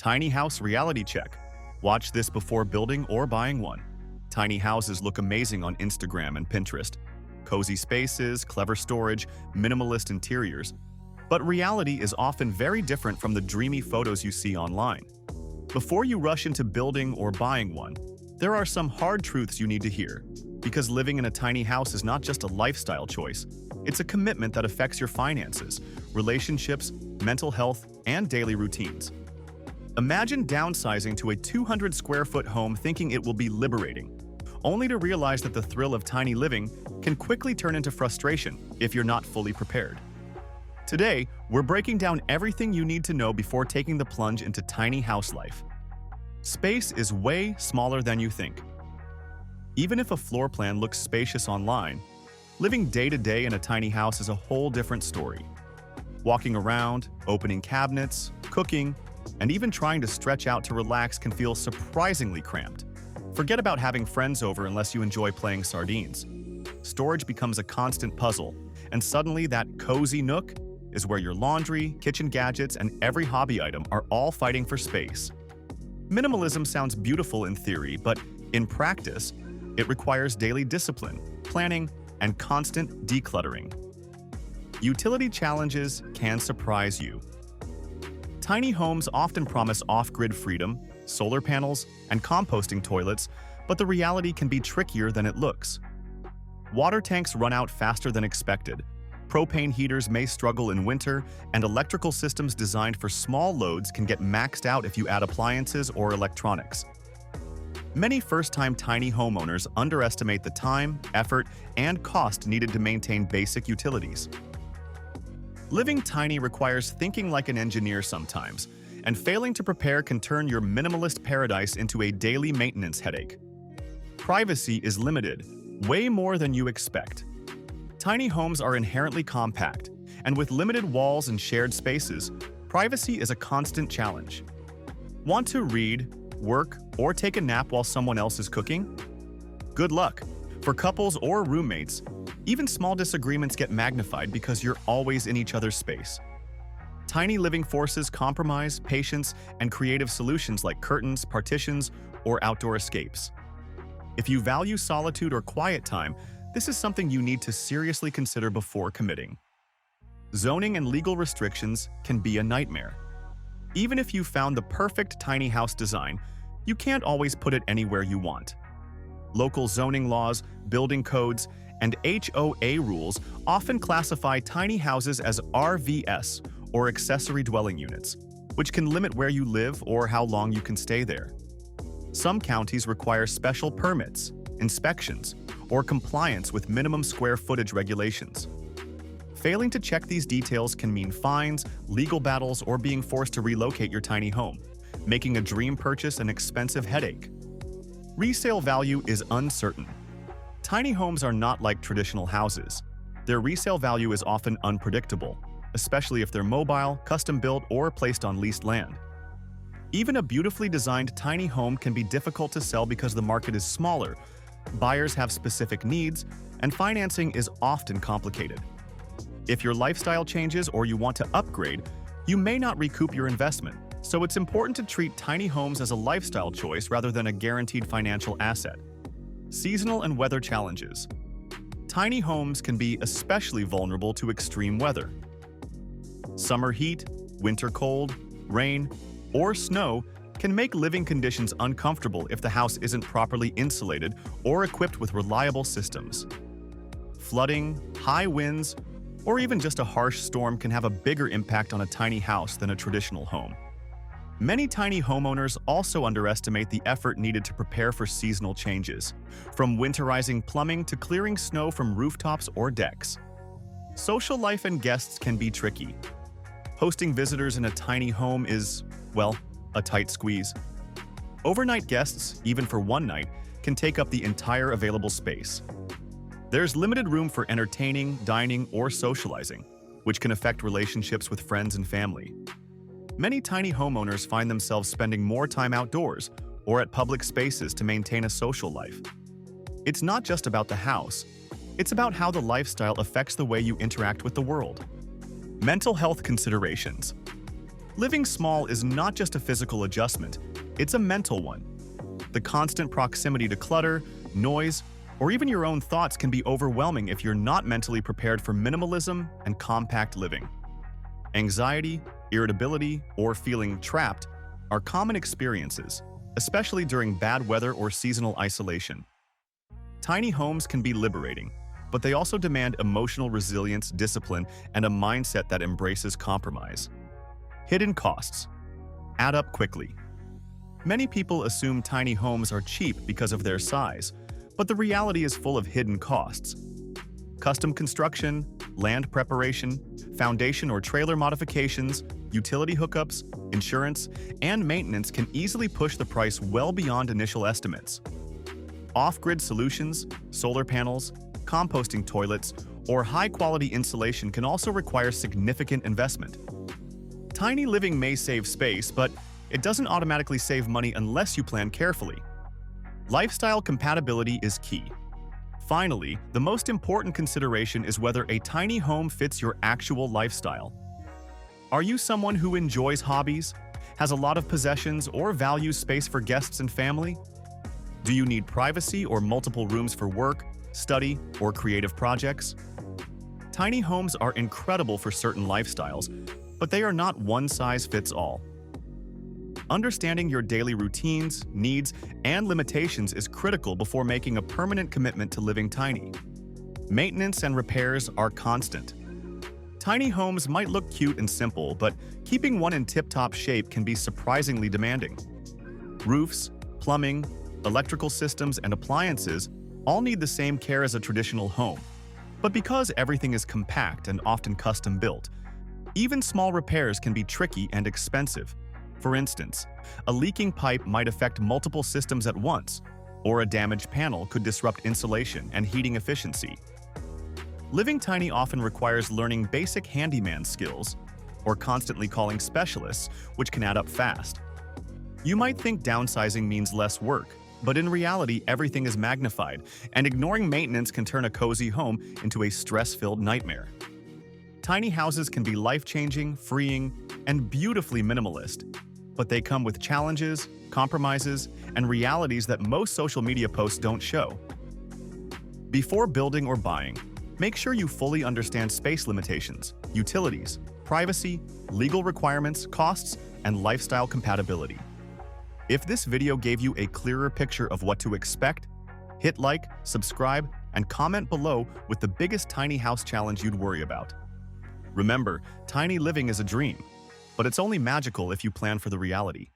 Tiny house reality check. Watch this before building or buying one. Tiny houses look amazing on Instagram and Pinterest. Cozy spaces, clever storage, minimalist interiors. But reality is often very different from the dreamy photos you see online. Before you rush into building or buying one, there are some hard truths you need to hear. Because living in a tiny house is not just a lifestyle choice, it's a commitment that affects your finances, relationships, mental health, and daily routines. Imagine downsizing to a 200 square foot home thinking it will be liberating, only to realize that the thrill of tiny living can quickly turn into frustration if you're not fully prepared. Today, we're breaking down everything you need to know before taking the plunge into tiny house life. Space is way smaller than you think. Even if a floor plan looks spacious online, living day-to-day in a tiny house is a whole different story. Walking around, opening cabinets, cooking, and even trying to stretch out to relax can feel surprisingly cramped. Forget about having friends over unless you enjoy playing sardines. Storage becomes a constant puzzle, and suddenly that cozy nook is where your laundry, kitchen gadgets, and every hobby item are all fighting for space. Minimalism sounds beautiful in theory, but in practice, it requires daily discipline, planning, and constant decluttering. Utility challenges can surprise you. Tiny homes often promise off-grid freedom, solar panels, and composting toilets, but the reality can be trickier than it looks. Water tanks run out faster than expected, propane heaters may struggle in winter, and electrical systems designed for small loads can get maxed out if you add appliances or electronics. Many first-time tiny homeowners underestimate the time, effort, and cost needed to maintain basic utilities. Living tiny requires thinking like an engineer sometimes, and failing to prepare can turn your minimalist paradise into a daily maintenance headache. Privacy is limited, way more than you expect. Tiny homes are inherently compact, and with limited walls and shared spaces, privacy is a constant challenge. Want to read, work, or take a nap while someone else is cooking? Good luck! For couples or roommates, even small disagreements get magnified because you're always in each other's space. Tiny living forces compromise, patience, and creative solutions like curtains, partitions, or outdoor escapes. If you value solitude or quiet time, this is something you need to seriously consider before committing. Zoning and legal restrictions can be a nightmare. Even if you found the perfect tiny house design, you can't always put it anywhere you want. Local zoning laws, building codes, and HOA rules often classify tiny houses as RVS, or accessory dwelling units, which can limit where you live or how long you can stay there. Some counties require special permits, inspections, or compliance with minimum square footage regulations. Failing to check these details can mean fines, legal battles, or being forced to relocate your tiny home, making a dream purchase an expensive headache. Resale value is uncertain. Tiny homes are not like traditional houses. Their resale value is often unpredictable, especially if they're mobile, custom-built, or placed on leased land. Even a beautifully designed tiny home can be difficult to sell because the market is smaller, buyers have specific needs, and financing is often complicated. If your lifestyle changes or you want to upgrade, you may not recoup your investment, so it's important to treat tiny homes as a lifestyle choice rather than a guaranteed financial asset. Seasonal and weather challenges. Tiny homes can be especially vulnerable to extreme weather. Summer heat, winter cold, rain, or snow can make living conditions uncomfortable if the house isn't properly insulated or equipped with reliable systems. Flooding, high winds, or even just a harsh storm can have a bigger impact on a tiny house than a traditional home. Many tiny homeowners also underestimate the effort needed to prepare for seasonal changes, from winterizing plumbing to clearing snow from rooftops or decks. Social life and guests can be tricky. Hosting visitors in a tiny home is, well, a tight squeeze. Overnight guests, even for one night, can take up the entire available space. There's limited room for entertaining, dining, or socializing, which can affect relationships with friends and family. Many tiny homeowners find themselves spending more time outdoors or at public spaces to maintain a social life. It's not just about the house, it's about how the lifestyle affects the way you interact with the world. Mental health considerations. Living small is not just a physical adjustment, it's a mental one. The constant proximity to clutter, noise, or even your own thoughts can be overwhelming if you're not mentally prepared for minimalism and compact living. Anxiety, irritability, or feeling trapped are common experiences, especially during bad weather or seasonal isolation. Tiny homes can be liberating, but they also demand emotional resilience, discipline, and a mindset that embraces compromise. Hidden costs add up quickly. Many people assume tiny homes are cheap because of their size, but the reality is full of hidden costs. Custom construction, land preparation, foundation or trailer modifications, utility hookups, insurance, and maintenance can easily push the price well beyond initial estimates. Off-grid solutions, solar panels, composting toilets, or high-quality insulation can also require significant investment. Tiny living may save space, but it doesn't automatically save money unless you plan carefully. Lifestyle compatibility is key. Finally, the most important consideration is whether a tiny home fits your actual lifestyle. Are you someone who enjoys hobbies, has a lot of possessions, or values space for guests and family? Do you need privacy or multiple rooms for work, study, or creative projects? Tiny homes are incredible for certain lifestyles, but they are not one size fits all. Understanding your daily routines, needs, and limitations is critical before making a permanent commitment to living tiny. Maintenance and repairs are constant. Tiny homes might look cute and simple, but keeping one in tip-top shape can be surprisingly demanding. Roofs, plumbing, electrical systems, and appliances all need the same care as a traditional home. But because everything is compact and often custom-built, even small repairs can be tricky and expensive. For instance, a leaking pipe might affect multiple systems at once, or a damaged panel could disrupt insulation and heating efficiency. Living tiny often requires learning basic handyman skills, or constantly calling specialists, which can add up fast. You might think downsizing means less work, but in reality, everything is magnified, and ignoring maintenance can turn a cozy home into a stress-filled nightmare. Tiny houses can be life-changing, freeing, and beautifully minimalist, but they come with challenges, compromises, and realities that most social media posts don't show. Before building or buying, make sure you fully understand space limitations, utilities, privacy, legal requirements, costs, and lifestyle compatibility. If this video gave you a clearer picture of what to expect, hit like, subscribe, and comment below with the biggest tiny house challenge you'd worry about. Remember, tiny living is a dream, but it's only magical if you plan for the reality.